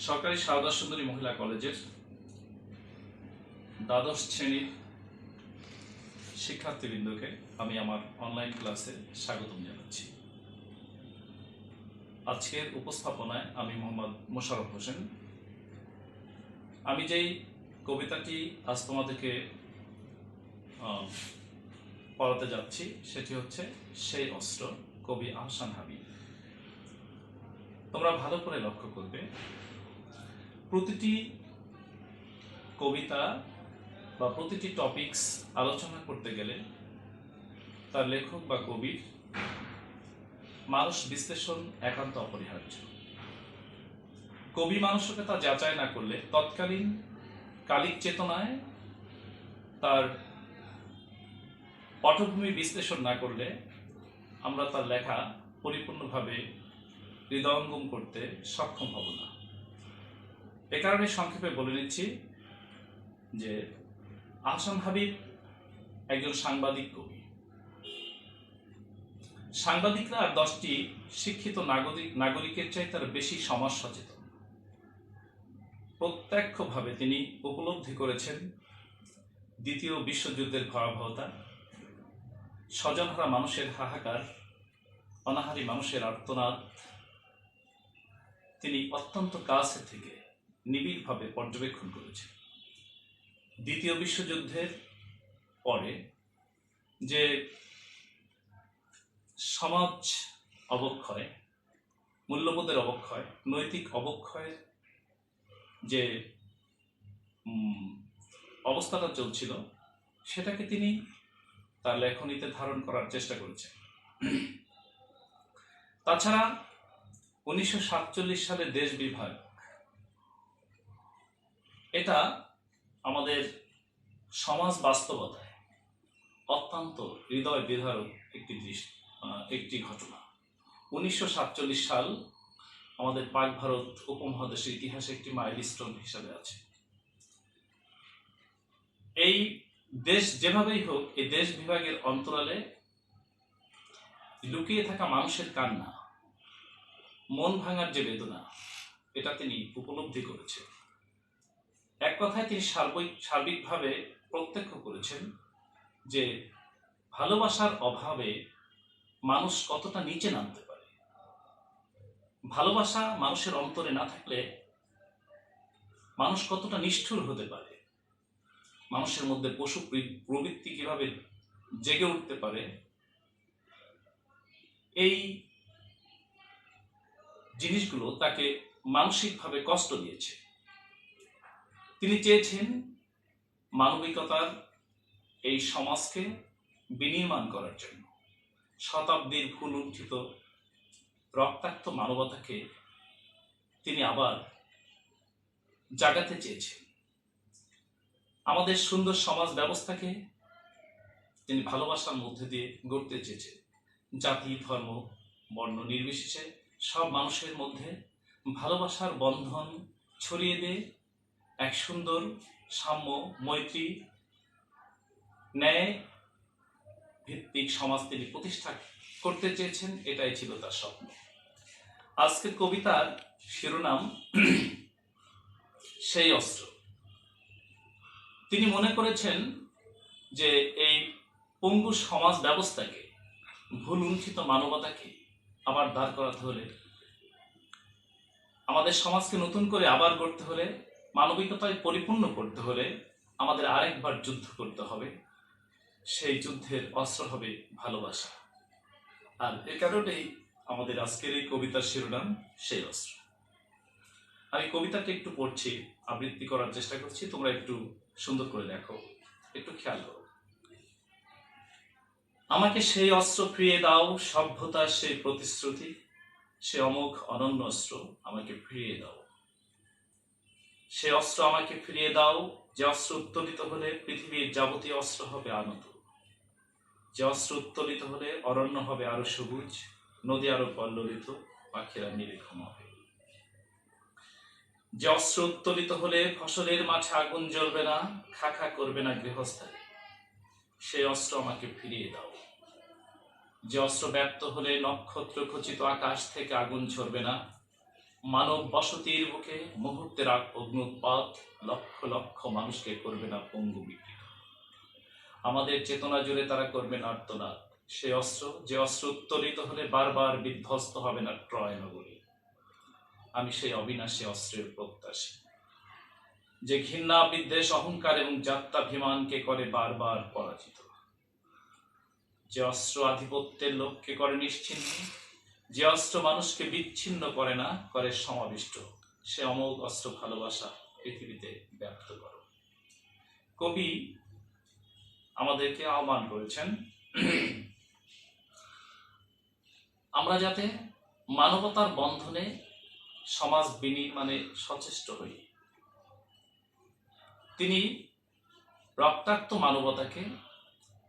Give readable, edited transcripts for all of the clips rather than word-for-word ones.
সরকারি সারদা সুন্দরী মহিলা কলেজের দ্বাদশ শ্রেণীর শিক্ষার্থীবৃন্দকে আমি আমার অনলাইন ক্লাসে স্বাগতম জানাচ্ছি। আজকের উপস্থাপনায় আমি মোহাম্মদ মোশাররফ হোসেন। আমি যেই কবিতাটি আজ তোমাদেরকে পড়াতে যাচ্ছি সেটি হচ্ছে সেই অস্ত্র, কবি আহসান হাবীব। তোমরা ভালো করে লক্ষ্য করবে, প্রতিটি কবিতা বা প্রতিটি টপিকস আলোচনা করতে গেলে তার লেখক বা কবির মানুষ বিশ্লেষণ একান্ত অপরিহার্য। কবি মানসিকতা যাচাই না করলে, তৎকালীন কালিক চেতনায় তার পটভূমি বিশ্লেষণ না করলে আমরা তার লেখা পরিপূর্ণভাবে হৃদয়ঙ্গম করতে সক্ষম হব না। এ কারণে সংক্ষেপে বলে নিচ্ছি যে আহসান হাবীব একজন সাংবাদিক কবি। সাংবাদিকরা 10টি শিক্ষিত নাগরিকের চাই তার বেশি সমাজ সচেতন। প্রত্যক্ষভাবে তিনি উপলব্ধি করেছেন দ্বিতীয় বিশ্বযুদ্ধের ভয়াবহতা, স্বজনহারা মানুষের হাহাকার, অনাহারী মানুষের আর্তনাদ। তিনি অত্যন্ত কাছে থেকে নিবিড়ভাবে পর্যবেক্ষণ করেছেন। দ্বিতীয় বিশ্বযুদ্ধের পরে যে সমাজ অবক্ষয়, মূল্যবোধের অবক্ষয়, নৈতিক অবক্ষয়ের যে অবস্থাটা চলছিল সেটাকে তিনি তার লেখনীতে ধারণ করার চেষ্টা করেছেন। তাছাড়া 1947 সালে দেশ বিভাগ, এটা আমাদের সমাজ বাস্তবতায় অত্যন্ত হৃদয় বিদারক একটি ঘটনা। 1947 সাল আমাদের পাক ভারত উপমহাদেশের ইতিহাসে একটি মাইলস্টোন হিসাবে আছে। এই দেশ যেভাবেই হোক, এই দেশ বিভাগের অন্তরালে লুকিয়ে থাকা মানুষের কান্না, মন ভাঙার যে বেদনা, এটা তিনি উপলব্ধি করেছেন। এক কথায় তিনি সার্বিকভাবে প্রত্যক্ষ করেছেন যে ভালোবাসার অভাবে মানুষ কতটা নিচে নামতে পারে। ভালোবাসা মানুষের অন্তরে না থাকলে মানুষ কতটা নিষ্ঠুর হতে পারে, মানুষের মধ্যে পশু প্রবৃত্তি কিভাবে জেগে উঠতে পারে, এই জিনিসগুলো তাকে মানসিকভাবে কষ্ট দিয়েছে। তিনি চেয়েছেন মানবিকতার এই সমাজকে বিনির্মাণ করার জন্য, শতাব্দীর ভুল উত্থিত রক্তাক্ত মানবতাকে তিনি আবার জাগাতে চেয়েছেন। আমাদের সুন্দর সমাজ ব্যবস্থাকে তিনি ভালোবাসার মধ্যে দিয়ে গড়তে চেয়েছেন। জাতি, ধর্ম, বর্ণ নির্বিশেষে সব মানুষের মধ্যে ভালোবাসার বন্ধন ছড়িয়ে দিয়ে এক সুন্দর সাম্য, মৈত্রী, ন্যায় ভিত্তিক সমাজ তিনি প্রতিষ্ঠা করতে চেয়েছেন। এটাই ছিল তার স্বপ্ন। আজকের কবিতার শিরোনাম সেই অস্ত্র। তিনি মনে করেছেন যে এই পঙ্গু সমাজ ব্যবস্থাকে, ভুল উন্ঠিত মানবতাকে আবার দাঁড় করাতে হলে, আমাদের সমাজকে নতুন করে আবার গড়তে হলে, মানবিকতায় পরিপূর্ণ করতে হলে আমাদের আরেকবার যুদ্ধ করতে হবে। সেই যুদ্ধের অস্ত্র হবে ভালোবাসা। আর এ কারণেই আমাদের আজকের এই কবিতার শিরোনাম সেই অস্ত্র। আমি কবিতাটা একটু পড়ছি, আবৃত্তি করার চেষ্টা করছি, তোমরা একটু সুন্দর করে দেখো, একটু খেয়াল করো। আমাকে সেই অস্ত্র ফিরিয়ে দাও, সভ্যতার সেই প্রতিশ্রুতি, সে অমোঘ অনন্য অস্ত্র আমাকে ফিরিয়ে দাও। সে অস্ত্র আমাকে ফিরিয়ে দাও, যে অস্ত্র উত্তোলিত হলে পৃথিবীর যাবতীয় অস্ত্র হবে আনত, যে অস্ত্র উত্তোলিত হলে অরণ্য হবে আরো সবুজ, নদী আরো পল্লবিত, পাখিরা নির্ঘুম হবে। যে অস্ত্র উত্তোলিত হলে ফসলের মাঠে আগুন জ্বলবে না, খাখা করবে না গৃহস্থালী, সেই অস্ত্র আমাকে ফিরিয়ে দাও। যে অস্ত্র ব্যপ্ত হলে নক্ষত্র খচিত আকাশ থেকে আগুন ঝরবে না, মানব বসতির বুকে মুহূর্তের অগ্নুৎপাত লক্ষ লক্ষ মানুষকে করবে না পঙ্গু বিকৃত। আমাদের চেতনা জুড়ে তারা করবে না আর্তনাদ। সে অস্ত্র, যে অস্ত্র উত্তোলিত হলে বারবার বিধ্বস্ত হবে না ট্রয় নগরী। আমি সেই অবিনাশী অস্ত্রের প্রত্যাশী, যে ঘৃণা, বিদ্বেষ, অহংকার এবং জাত্যাভিমানকে করে বারবার পরাজিত, যে অস্ত্র আধিপত্যের লোককে করে নিশ্চিহ্ন, যে অস্ত্র মানুষকে বিচ্ছিন্ন করে না, করে সমাবিষ্ট। সে অমোঘ অস্ত্র ভালোবাসা পৃথিবীতে ব্যক্ত করো। কবি আমাদেরকে আহ্বান করেছেন আমরা যাতে মানবতার বন্ধনে সমাজ বিনির্মাণে সচেষ্ট হই। তিনি রক্তাক্ত মানবতাকে,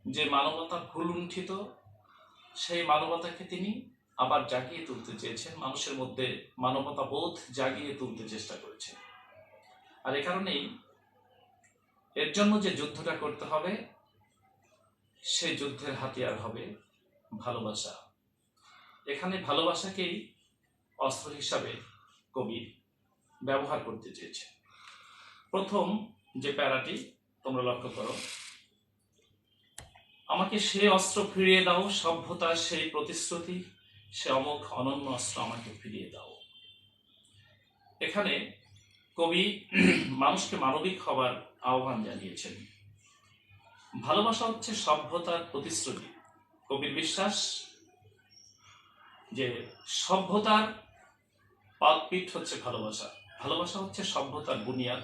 যে মানবতা ভুলুণ্ঠিত, সেই মানবতাকে তিনি আবার জাগিয়ে তুলতে চেয়েছেন, মানুষের মধ্যে মানবতা বোধ জাগিয়ে তুলতে চেষ্টা করেছেন। আর এ কারণেই এর জন্য যে যুদ্ধটা করতে হবে, সেই যুদ্ধের হাতিয়ার হবে ভালোবাসা। এখানে ভালোবাসাকেই অস্ত্র হিসাবে কবি ব্যবহার করতে চেয়েছেন। প্রথম যে প্যারাটি তোমরা লক্ষ্য করো, আমাকে সে অস্ত্র ফিরিয়ে দাও, সভ্যতার সেই প্রতিশ্রুতি, সে অমোঘ অনন্য অস্ত্র আমাকে ফিরিয়ে দাও। এখানে কবি মানুষকে মানবিক হবার আহ্বান জানিয়েছেন। ভালোবাসা হচ্ছে সভ্যতার প্রতিশ্রুতি। কবির বিশ্বাস যে সভ্যতার পাদপীঠ হচ্ছে ভালোবাসা। ভালোবাসা হচ্ছে সভ্যতার বুনিয়াদ।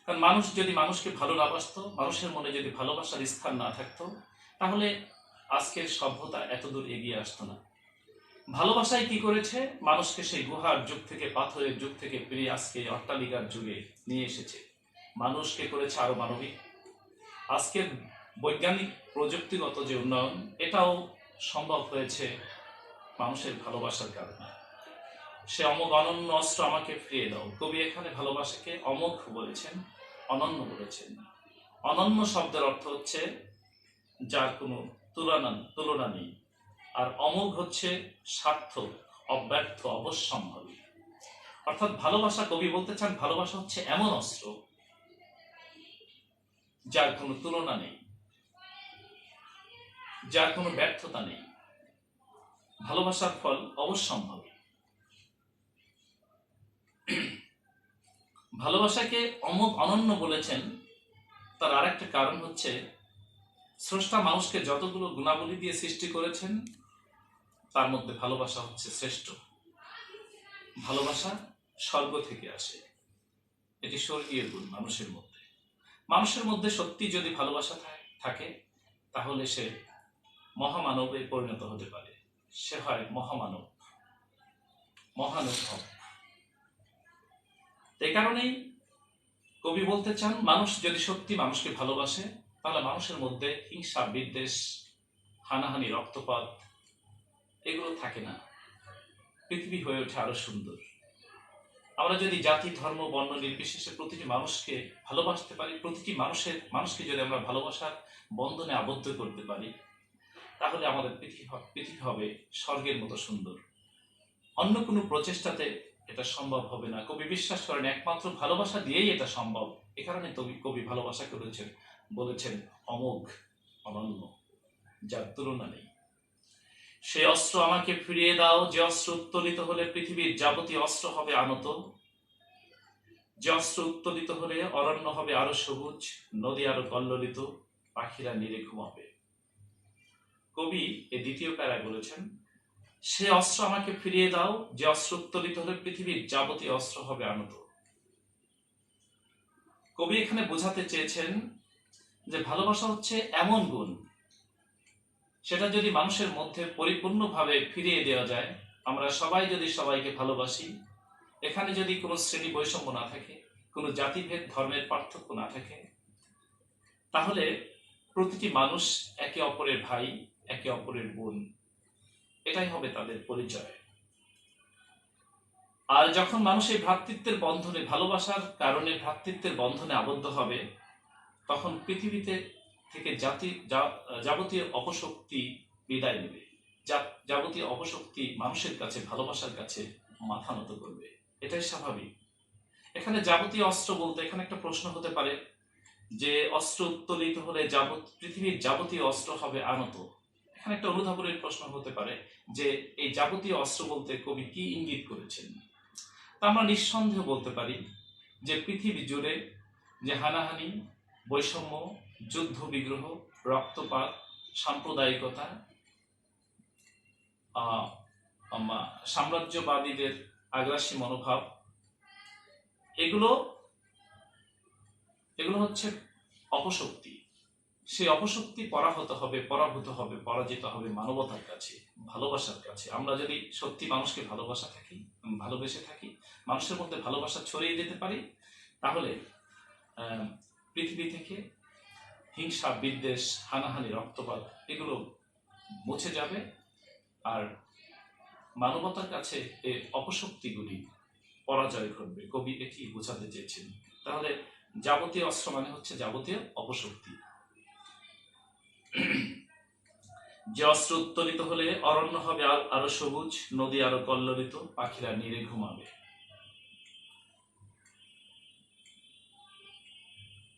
কারণ মানুষ যদি মানুষকে ভালো না বাসত, মানুষের মনে যদি ভালোবাসার স্থান না থাকতো, তাহলে আজকের সভ্যতা এতদূর এগিয়ে আসতো না। ভালোবাসায় কি করেছে? মানুষকে সেই গুহার যুগ থেকে, পাথরের যুগ থেকে ফিরিয়ে আজকে অট্টালিকার যুগে নিয়ে এসেছে। মানুষকে করেছে আরো মানবিক। আজকের বৈজ্ঞানিক প্রযুক্তিগত যে উন্নয়ন, এটাও সম্ভব হয়েছে মানুষের ভালোবাসার কারণে। সে অমোঘ অনন্য অস্ত্র আমাকে ফিরিয়ে দাও। কবি এখানে ভালোবাসাকে অমোঘ বলেছেন, অনন্য বলেছেন। অনন্য শব্দের অর্থ হচ্ছে যার কোনো তুলনা নেই, আর অমোঘ হচ্ছে সার্থক, অব্যর্থ, অবশ্যম্ভাবী। অর্থাৎ ভালোবাসা, কবি বলতে চান ভালোবাসা হচ্ছে এমন অস্ত্র যার কোনো তুলনা নেই, যার কোনো ব্যর্থতা নেই। ভালোবাসার ফল অবশ্যম্ভাবী। ভালোবাসাকে অমোঘ অনন্য বলেছেন, তার আরেকটা কারণ হচ্ছে স্রষ্টা মানুষকে যতগুলো গুণাবলী দিয়ে সৃষ্টি করেছেন, তার মধ্যে ভালোবাসা হচ্ছে শ্রেষ্ঠ। ভালোবাসা স্বর্গ থেকে আসে, এটি স্বর্গীয় গুণ মানুষের মধ্যে। মানুষের মধ্যে সত্যি যদি ভালোবাসা থাকে, তাহলে সে মহামানবে পরিণত হতে পারে। সে হয় মহামানব, মহানুভব। এই কারণেই কবি বলতে চান, মানুষ যদি সত্যি মানুষকে ভালোবাসে, তাহলে মানুষের মধ্যে হিংসা, বিদ্বেষ, হানাহানি, রক্তপাত এগুলো থাকে না। পৃথিবী হয়ে ওঠে আরো সুন্দর। আমরা যদি জাতি, ধর্ম, বর্ণ নির্বিশেষে প্রতিটি মানুষকে ভালোবাসতে পারি, প্রতিটি মানুষকে যদি আমরা ভালোবাসার বন্ধনে আবদ্ধ করতে পারি, তাহলে আমাদের পৃথিবী হবে স্বর্গের মতো সুন্দর। অন্য কোনো প্রচেষ্টাতে এটা সম্ভব হবে না। কবি বিশ্বাস করেন একমাত্র ভালোবাসা দিয়েই এটা সম্ভব। এ কারণে কবি ভালোবাসা বলেছেন অমোঘ, অনন্য, যার তুলনা নেই। সে অস্ত্র আমাকে ফিরিয়ে দাও, যে অস্ত্র উত্তোলিত হলে পৃথিবীর যাবতীয় অস্ত্র হবে আনত, যে অস্ত্র উত্তোলিত হলে অরণ্য হবে আরো সবুজ, নদী আরো কল্লোলিত, পাখিরা নীড়ে ঘুমাবে। কবি এই দ্বিতীয় প্যারায় বলেছেন, সে অস্ত্র আমাকে ফিরিয়ে দাও, যে অস্ত্র উত্তোলিত হলে পৃথিবীর যাবতীয় অস্ত্র হবে আনত। কবি এখানে বোঝাতে চেয়েছেন যে ভালোবাসা হচ্ছে এমন গুণ, সেটা যদি মানুষের মধ্যে পরিপূর্ণভাবে ফিরিয়ে দেওয়া যায়, আমরা সবাই যদি সবাইকে ভালোবাসি, এখানে যদি কোনো শ্রেণী বৈষম্য না থাকে, কোনো জাতিভেদ, ধর্মের পার্থক্য না থাকে, তাহলে প্রতিটি মানুষ একে অপরের ভাই, একে অপরের বোন, এটাই হবে তাদের পরিচয়। আর যখন মানুষ এই ভ্রাতৃত্বের বন্ধনে, ভালোবাসার কারণে ভ্রাতৃত্বের বন্ধনে আবদ্ধ হবে, তখন পৃথিবীতে থেকে যাবতীয় অপশক্তি বিদায় নেবে। যাবতীয় অপশক্তি মানুষের কাছে, ভালোবাসার কাছে মাথা নত করবে। এটাই স্বাভাবিক। এখানে যাবতীয় অস্ত্র বলতে এখানে একটা প্রশ্ন হতে পারে যে অস্ত্র উত্তোলিত হলে পৃথিবীর যাবতীয় অস্ত্র হবে আনত। এখানে একটা অনুধাবনের প্রশ্ন হতে পারে যে এই যাবতীয় অস্ত্র বলতে কবি কি ইঙ্গিত করেছেন। তা আমরা নিঃসন্দেহে বলতে পারি যে পৃথিবী জুড়ে যে হানাহানি, বৈষম্য, যুদ্ধ বিগ্রহ, রক্তপাত, সাম্প্রদায়িকতা, সাম্রাজ্যবাদীদের আগ্রাসী মনোভাব, এগুলো হচ্ছে অপশক্তি। সেই অপশক্তি পরাভূত হবে পরাজিত হবে মানবতার কাছে, ভালোবাসার কাছে। আমরা যদি সত্যি মানুষকে ভালোবেসে থাকি, মানুষের মধ্যে ভালোবাসা ছড়িয়ে দিতে পারি, তাহলে পৃথিবী থেকে হিংসা, বিদ্বেষ, হানাহানি, রক্তপাত এগুলো মুছে যাবে। আর মানবতার কাছে এই অপশক্তিগুলি পরাজয় ঘটবে। কবি এটি বোঝাতে চেয়েছেন। তাহলে যাবতীয় অস্ত্র মানে হচ্ছে যাবতীয় অপশক্তি। যে অস্ত্র উত্তোলিত হলে অরণ্য হবে আরো সবুজ, নদী আরো কল্লোলিত, পাখিরা নীড়ে ঘুমাবে।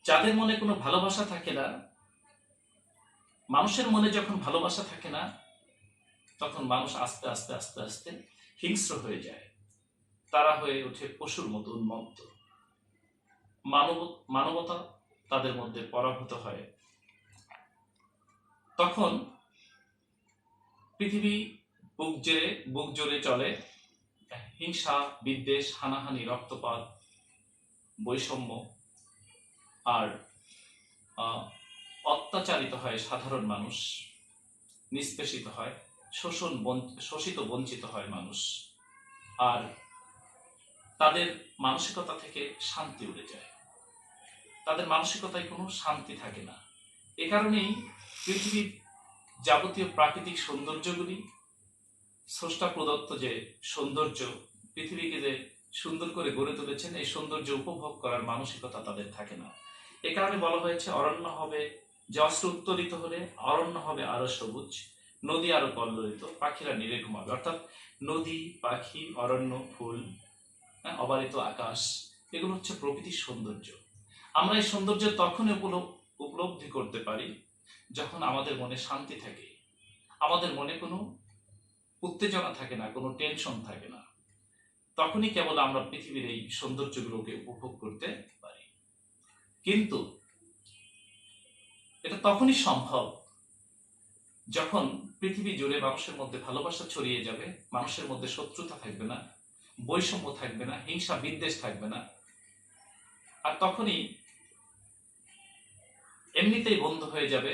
যাদের মনে কোনো ভালোবাসা থাকে না, মানুষের মনে যখন ভালোবাসা থাকে না, তখন মানুষ আস্তে আস্তে আস্তে আস্তে হিংস্র হয়ে যায়। তারা হয়ে ওঠে পশুর মতো উন্মত্ত। মানবতা তাদের মধ্যে পরাভূত হয়। তখন পৃথিবী বুক জোরে চলে হিংসা, বিদ্বেষ, হানাহানি, রক্তপাত, বৈষম্য, আর অত্যাচারিত হয় সাধারণ মানুষ, নিষ্পেষিত হয়, শোষিত বঞ্চিত হয় মানুষ। আর তাদের মানসিকতা থেকে শান্তি উড়ে যায়, তাদের মানসিকতায় কোনো শান্তি থাকে না। এ কারণেই পৃথিবীর যাবতীয় প্রাকৃতিক সৌন্দর্যগুলি, স্রষ্টা প্রদত্ত যে সৌন্দর্য, পৃথিবীকে যে সুন্দর করে গড়ে তুলেছেন, এই সৌন্দর্য উপভোগ করার মানসিকতা তাদের থাকে না। এ কারণে বলা হয়েছে অরণ্য হবে, যে অস্ত্র উত্তোলিত হলে অরণ্য হবে আরো সবুজ, নদী আরো কল্লোলিত, পাখিরা নীড়ে ঘুমাবে। অর্থাৎ নদী, পাখি, অরণ্য, ফুল, অবারিত আকাশ, এগুলো হচ্ছে প্রকৃতির সৌন্দর্য। আমরা এই সৌন্দর্য তখনই উপলব্ধি করতে পারি যখন আমাদের মনে শান্তি থাকে, আমাদের মনে কোনো উত্তেজনা থাকে না, কোনো টেনশন থাকে না। তখনই কেবল আমরা পৃথিবীর এই সৌন্দর্যগুলোকে উপভোগ করতে পারি। কিন্তু এটা তখনই সম্ভব যখন পৃথিবী জুড়ে মানুষের মধ্যে ভালোবাসা ছড়িয়ে যাবে, মানুষের মধ্যে শত্রুতা থাকবে না, বৈষম্য থাকবে না, হিংসা, বিদ্বেষ থাকবে না। আর তখনই এমনিতেই বন্ধ হয়ে যাবে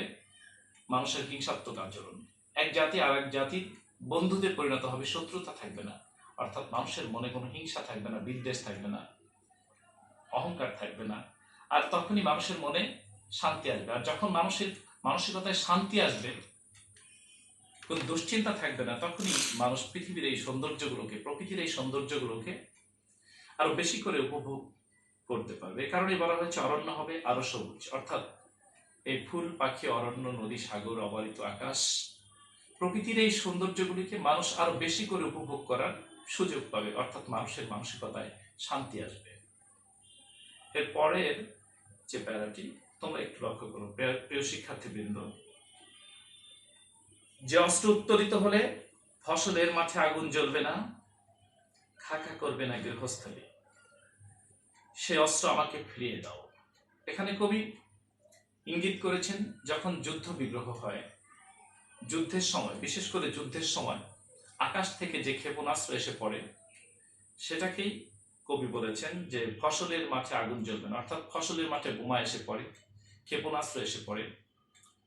মানুষের হিংসাত্মক আচরণ। এক জাতি আর এক জাতির বন্ধুদের পরিণত হবে, শত্রুতা থাকবে না। অর্থাৎ মানুষের মনে কোনো হিংসা থাকবে না, বিদ্বেষ থাকবে না, অহংকার থাকবে না। আর তখনই মানুষের মনে শান্তি আসবে। আর যখন মানুষের মানসিকতায় শান্তি আসবে, কোন দুশ্চিন্তা থাকবে না, তখনই মানুষ পৃথিবীর এই সৌন্দর্যগুলোকে, প্রকৃতির এই সৌন্দর্যগুলোকে আরো বেশি করে উপভোগ করতে পারবে। এ কারণেই বলা হয়েছে অরণ্য হবে আরো সবুজ। অর্থাৎ এই ফুল, পাখি, অরণ্য, নদী, সাগর, অবারিত আকাশ, প্রকৃতির এই সৌন্দর্যগুলিকে মানুষ আরো বেশি করে উপভোগ করার সুযোগ পাবে। অর্থাৎ মানুষের মানসিকতায় শান্তি আসবে। এর পরের যে প্যারাটি তোমরা একটু লক্ষ্য করো, প্রিয় শিক্ষার্থীবৃন্দ। যে অস্ত্র উত্তোলিত হলে ফসলের মাঠে আগুন জ্বলবে না, খাখা করবে না গৃহস্থলী, সে অস্ত্র আমাকে ফিরিয়ে দাও। এখানে কবি ইঙ্গিত করেছেন যখন যুদ্ধ বিগ্রহ হয়, যুদ্ধের সময়, বিশেষ করে যুদ্ধের সময় আকাশ থেকে যে ক্ষেপণাস্ত্র এসে পড়ে, সেটাকেই কবি বলেছেন যে ফসলের মাঠে আগুন জ্বলবে না। অর্থাৎ ফসলের মাঠে বোমা এসে পড়ে, ক্ষেপণাস্ত্র এসে পড়ে,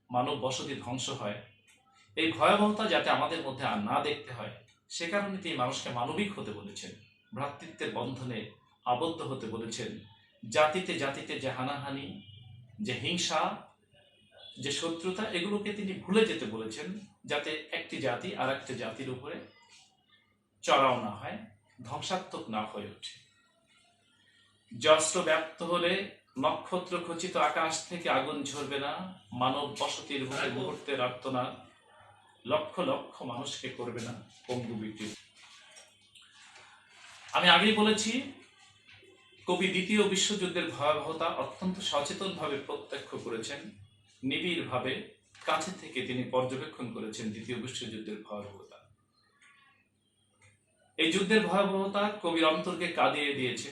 মানব বসতি ধ্বংস হয়। এই ভয়াবহতা যাতে আমাদের মধ্যে আর না দেখতে হয়, সে কারণে তিনি মানুষকে মানবিক হতে বলেছেন, ভ্রাতৃত্বের বন্ধনে আবদ্ধ হতে বলেছেন। জাতিতে জাতিতে যে হানাহানি, যে হিংসা, যে শত্রুতা, এগুলোকে তিনি ভুলে যেতে বলেছেন, যাতে একটি জাতি আর একটি জাতির উপরে চড়াও না হয়, ধ্বংসাত্মক না হয়ে ওঠে। অস্ত্র ব্যাপ্ত হলে নক্ষত্র খচিত আকাশ থেকে আগুন ঝরবে না, মানব বসতির বুকে মুহূর্তের আর্তনাদ লক্ষ লক্ষ মানুষকে করবে না পঙ্গু বিকৃত। আমি আগেই বলেছি, কবি দ্বিতীয় বিশ্বযুদ্ধের ভয়াবহতা অত্যন্ত সচেতনভাবে প্রত্যক্ষ করেছেন, নিবিড়ভাবে কাছে থেকে তিনি পর্যবেক্ষণ করেছেন দ্বিতীয় বিশ্বযুদ্ধের ভয়াবহতা। এই যুদ্ধের ভয়াবহতা কবির অন্তরকে কাঁদিয়ে দিয়েছে,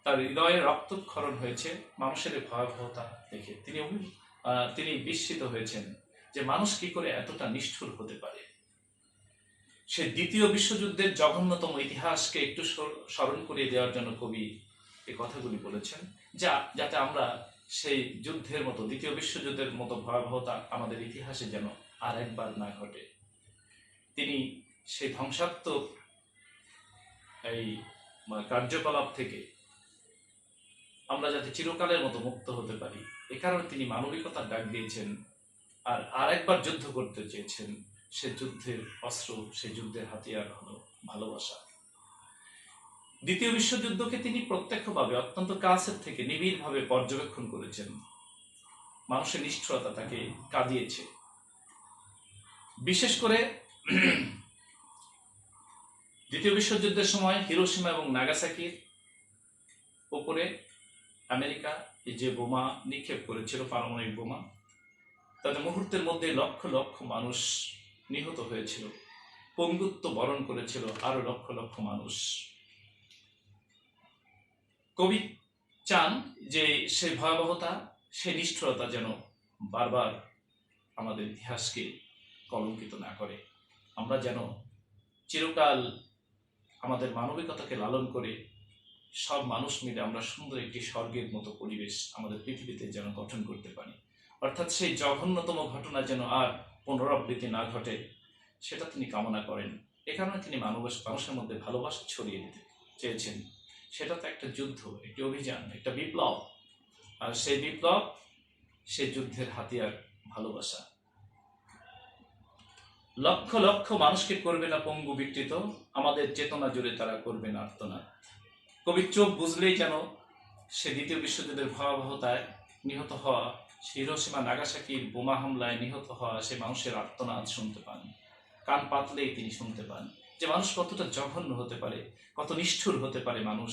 তার হৃদয়ে রক্তক্ষরণ হয়েছে মানুষের ভয়াবহতা দেখে। তিনি বিস্মিত হয়েছেন যে মানুষ কি করে এতটা নিষ্ঠুর হতে পারে। সে দ্বিতীয় বিশ্বযুদ্ধের জঘন্যতম ইতিহাসকে একটু স্মরণ করিয়ে দেওয়ার জন্য কবি এই কথাগুলি বলেছেন, যাতে আমরা সেই যুদ্ধের মতো, দ্বিতীয় বিশ্বযুদ্ধের মতো ভয়াবহতা আমাদের ইতিহাসে যেন আর একবার না ঘটে। তিনি সেই ধ্বংসাত্মক এই কার্যকলাপ থেকে আমরা যাতে চিরকালের মতো মুক্ত হতে পারি, এ কারণে তিনি মানবিকতার ডাক দিয়েছেন আর আরেকবার যুদ্ধ করতে চেয়েছেন। সে যুদ্ধের অস্ত্র, সে যুদ্ধের হাতিয়ার হলো ভালোবাসা। দ্বিতীয় বিশ্বযুদ্ধকে তিনি প্রত্যক্ষভাবে অত্যন্ত কাছের থেকে নিবিড়ভাবে পর্যবেক্ষণ করেছেন। মানুষের নিষ্ঠুরতা তাকে কাঁদিয়েছে। বিশেষ করে দ্বিতীয় বিশ্বযুদ্ধের সময় হিরোশিমা এবং নাগাসাকির উপরে আমেরিকা যে বোমা নিক্ষেপ করেছিল, পারমাণবিক বোমা, তাতে মুহূর্তের মধ্যে লক্ষ লক্ষ মানুষ নিহত হয়েছিল, পঙ্গুত্ব বরণ করেছিল আরো লক্ষ লক্ষ মানুষ। কবি চান যে সেই ভয়াবহতা, সেই নিষ্ঠুরতা যেন বারবার আমাদের ইতিহাসকে কলঙ্কিত না করে। আমরা যেন চিরকাল আমাদের মানবিকতাকে লালন করে সব মানুষ মিলে আমরা সুন্দর একটি স্বর্গের মতো পরিবেশ আমাদের পৃথিবীতে যেন গঠন করতে পারি। অর্থাৎ সেই জঘন্যতম ঘটনা যেন আর পুনরাবৃত্তি না ঘটে, সেটা তিনি কামনা করেন। এ কারণে তিনি মানুষের মধ্যে ভালোবাসা ছড়িয়ে দিতে চেয়েছেন। সেটা তো একটা যুদ্ধ, একটি অভিযান, একটা বিপ্লব। আর সেই বিপ্লব, সেই যুদ্ধের হাতিয়ার ভালোবাসা। লক্ষ লক্ষ মানুষকে করবে না পঙ্গু বিকৃত, আমাদের চেতনা জুড়ে তারা করবে না আর্তনাদ। কবির চোখ বুঝলেই যেন সে দ্বিতীয় বিশ্বযুদ্ধের ভয়াবহতায় নিহত হওয়া, হিরোশিমা নাগাসাকির বোমা হামলায় নিহত হওয়া সে মানুষের আর্তনাদ শুনতে পান। কান পাতলেই তিনি শুনতে পান যে মানুষ কতটা জঘন্য হতে পারে, কত নিষ্ঠুর হতে পারে মানুষ।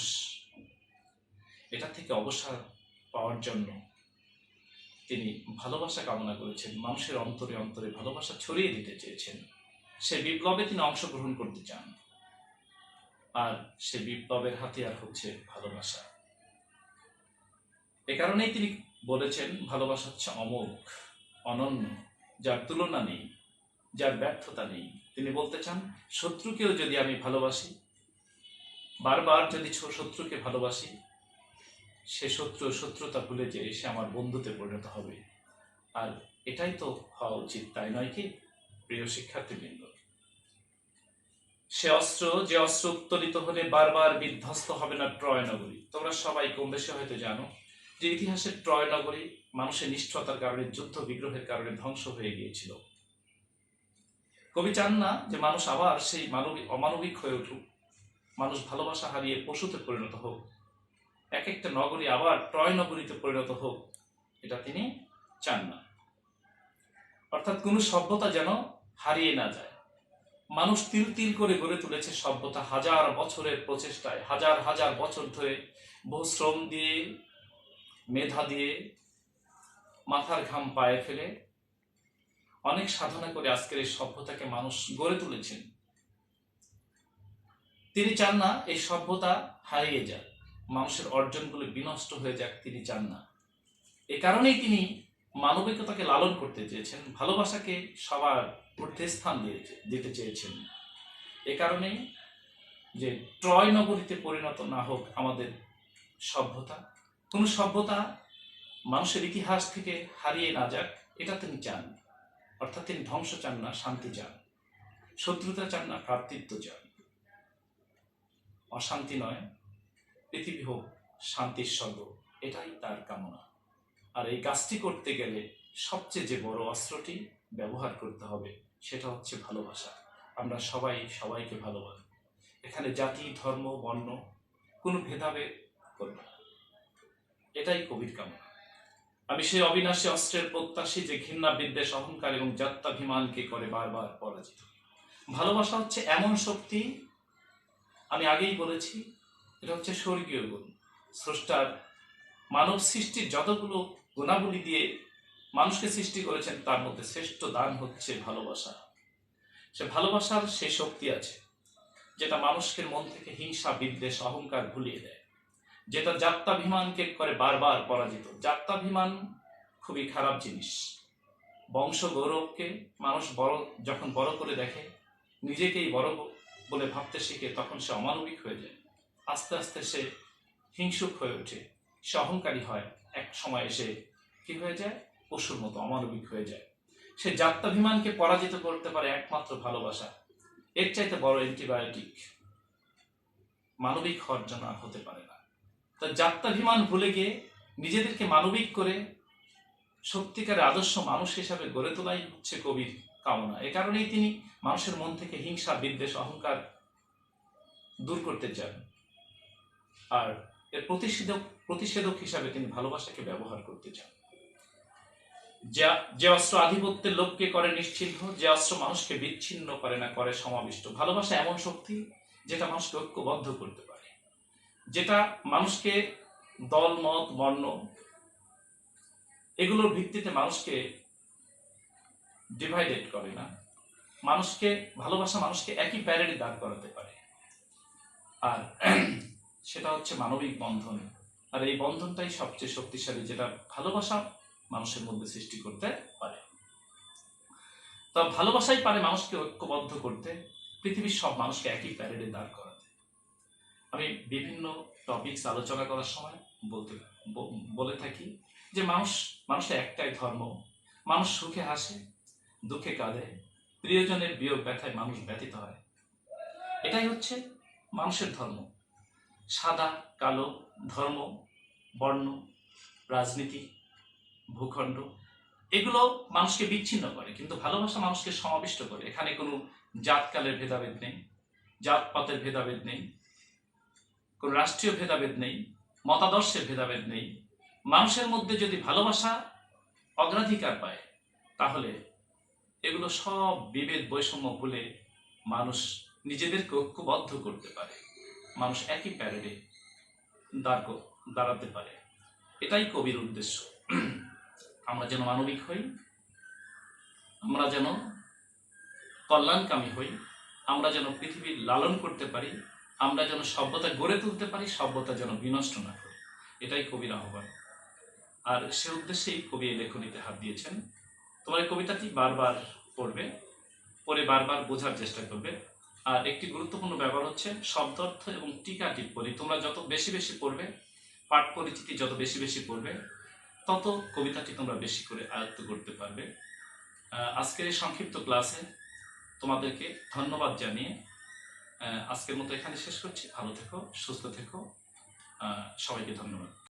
এটা থেকে অবসর পাওয়ার জন্য তিনি ভালোবাসা কামনা করেছেন, মানুষের অন্তরে অন্তরে ভালোবাসা ছড়িয়ে দিতে চেয়েছেন। সে বিপ্লবে তিনি অংশগ্রহণ করতে চান, আর সে বিপ্লবের হাতিয়ার হচ্ছে ভালোবাসা। এ কারণেই তিনি বলেছেন ভালোবাসা হচ্ছে অমোঘ, অনন্য, যার তুলনা নেই, যার ব্যর্থতা নেই। তিনি বলতে চান শত্রুকেও যদি আমি ভালোবাসি, বারবার যদি শত্রুকে ভালোবাসি, সে শত্রুতা ভুলে যে সে আমার বন্ধুতে পরিণত হবে। আর এটাই তো হওয়া উচিত, তাই নয় কি প্রিয় শিক্ষার্থীবৃন্দ? যে অস্ত্র উত্তোলিত হলে বারবার বিধ্বস্ত হবে না ট্রয় নগরী। তোমরা সবাই কম বেশি হয়তো জানো যে ইতিহাসের ট্রয় নগরী মানুষের নিষ্ঠুরতার কারণে, যুদ্ধ বিগ্রহের কারণে ধ্বংস হয়ে গিয়েছিল। কবি চান না যে মানুষ আবার সেই অমানবিক হয়ে উঠুক, মানুষ ভালোবাসা হারিয়ে পশুতে পরিণত হোক, এক একটা নগরী আবার ট্রয় নগরীতে পরিণত হোক, এটা তিনি চান না। অর্থাৎ কোন সভ্যতা যেন হারিয়ে না যায়। মানুষ তিল তিল করে গড়ে তুলেছে সভ্যতা, হাজার বছরের প্রচেষ্টায়, হাজার হাজার বছর ধরে বহু শ্রম দিয়ে, মেধা দিয়ে, মাথার ঘাম পায়ে ফেলে অনেক সাধনা করে আজকের এই সভ্যতাকে মানুষ গড়ে তুলেছেন। তিনি চান না এই সভ্যতা হারিয়ে যাক, মানুষের অর্জনগুলো বিনষ্ট হয়ে যাক, তিনি চান না। এ কারণেই তিনি মানবিকতাকে লালন করতে চেয়েছেন, ভালোবাসাকে সবার ঊর্ধ্বে স্থান দিতে চেয়েছেন। এ কারণেই যে ট্রয় নগরীতে পরিণত না হোক আমাদের সভ্যতা, কোন সভ্যতা মানুষের ইতিহাস থেকে হারিয়ে না যাক, এটা তিনি চান। অর্থাৎ তিনি ধ্বংস চান না, শান্তি চান, শত্রুতা চান না, ভ্রাতৃত্ব চান। অশান্তি নয়, পৃথিবী হোক শান্তির স্বর্গ, এটাই তার কামনা। আর এই কাজটি করতে গেলে সবচেয়ে যে বড় অস্ত্রটি ব্যবহার করতে হবে সেটা হচ্ছে ভালোবাসা। আমরা সবাই সবাইকে ভালোবাসি, এখানে জাতি, ধর্ম, বর্ণ কোনো ভেদাভেদ করব না, এটাই কবির কামনা। আমি সেই অবিনাশী অস্ত্রের প্রত্যাশী যে ঘৃণা, বিদ্বেষ, অহংকার এবং জাত্যাভিমানকে করে বারবার পরাজিত। ভালোবাসা হচ্ছে এমন শক্তি আমি আগেই বলেছি, এটা হচ্ছে স্বর্গীয় গুণ। স্রষ্টার মানব সৃষ্টির যতগুলো গুণাবলী দিয়ে মানুষকে সৃষ্টি করেছেন, তার মধ্যে শ্রেষ্ঠ দান হচ্ছে ভালোবাসা। সে ভালোবাসার সেই শক্তি আছে যেটা মানুষকে মন থেকে হিংসা, বিদ্বেষ, অহংকার ভুলিয়ে দেয়, যেটা জাত্যাভিমানকে করে বারবার পরাজিত। জাত্যাভিমান খুবই খারাপ জিনিস। বংশ গৌরবকে মানুষ যখন বড় করে দেখে, নিজেকেই বড় বলে ভাবতে শিখে, তখন সে অমানবিক হয়ে যায়। আস্তে আস্তে সে হিংসুক হয়ে ওঠে, সে অহংকারী হয়, এক সময় সে কি হয়ে যায়? পশুর মতো অমানবিক হয়ে যায়। সে জাত্যাভিমানকে পরাজিত করতে পারে একমাত্র ভালোবাসা। এর চাইতে বড় অ্যান্টিবায়োটিক মানবিক হওয়ার জন্য আর হতে পারে না। তা জাত্যাভিমান ভুলে গিয়ে নিজেদেরকে মানবিক করে সত্যিকারে আদর্শ মানুষ হিসাবে গড়ে তোলাই হচ্ছে কবির কামনা। এ কারণেই তিনি মানুষের মন থেকে হিংসা, বিদ্বেষ, অহংকার দূর করতে চান। আর এর প্রতিষেধক হিসাবে তিনি ভালোবাসাকে ব্যবহার করতে চান। যে অস্ত্র আধিপত্যের লোককে করে নিশ্চিহ্ন, যে অস্ত্র মানুষকে বিচ্ছিন্ন করে না, করে সমাবিষ্ট। ভালোবাসা এমন শক্তি যেটা মানুষকে ঐক্যবদ্ধ করতে পারে, যেটা মানুষকে দল, মত, বর্ণ এগুলোর ভিত্তিতে মানুষকে ডিভাইডেড করে না। ভালোবাসা মানুষকে একই প্যারেডে দাঁড় করাতে পারে। আর সেটা হচ্ছে মানবিক বন্ধন। আর এই বন্ধনটাই সবচেয়ে শক্তিশালী, যেটা ভালোবাসা মানুষের মধ্যে সৃষ্টি করতে পারে। তা ভালোবাসাই পারে মানুষকে ঐক্যবদ্ধ করতে, পৃথিবীর সব মানুষকে একই প্যারেডে দাঁড় করাতে। আমি বিভিন্ন টপিকস আলোচনা করার সময় বলে থাকি যে মানুষের একটাই ধর্ম, মানুষ সুখে হাসে, দুঃখে কাঁদে, প্রিয়জনের বিয়োগ ব্যথায় মানুষ ব্যথিত হয়। এটাই হচ্ছে মানুষের ধর্ম। সাদা কালো, ধর্ম, বর্ণ, রাজনীতি, ভূখণ্ড এগুলো মানুষকে বিচ্ছিন্ন করে, কিন্তু ভালোবাসা মানুষকে সমাবিষ্ট করে। এখানে কোনো জাতকালের ভেদাভেদ নেই, জাতপাতের ভেদাভেদ নেই, কোনো রাষ্ট্রীয় ভেদাভেদ নেই, মতাদর্শের ভেদাভেদ নেই। মানুষের মধ্যে যদি ভালোবাসা অগ্রাধিকার পায়, তাহলে এগুলো সব বিভেদ, বৈষম্য ভুলে মানুষ নিজেদেরকে ঐক্যবদ্ধ করতে পারে, মানুষ একই প্যারেডে দাঁড়াতে পারে। এটাই কবির উদ্দেশ্য। আমরা যেন মানবিক হই, আমরা যেন কল্যাণকামী হই, আমরা যেন পৃথিবীর লালন করতে পারি, আমরা যেন সভ্যতা গড়ে তুলতে পারি, সভ্যতা যেন বিনষ্ট না করি। এটাই কবির আহ্বান। আর সে উদ্দেশ্যেই কবি এই লেখনীতে হাত দিয়েছেন। তোমার এই কবিতাটি বারবার পড়ে বারবার বোঝার চেষ্টা করবে। আর একটি গুরুত্বপূর্ণ ব্যাপার হচ্ছে শব্দার্থ এবং টিকা টিপ্পনী। তোমরা যত বেশি বেশি পড়বে, পাঠ পরিচিতি যত বেশি বেশি পড়বে, তত কবিতাটি তোমরা বেশি করে আয়ত্ত করতে পারবে। আজকের এই সংক্ষিপ্ত ক্লাসে তোমাদেরকে ধন্যবাদ জানিয়ে আজকের মতো এখানে শেষ করছি। ভালো থেকো, সুস্থ থেকো, সবাইকে ধন্যবাদ।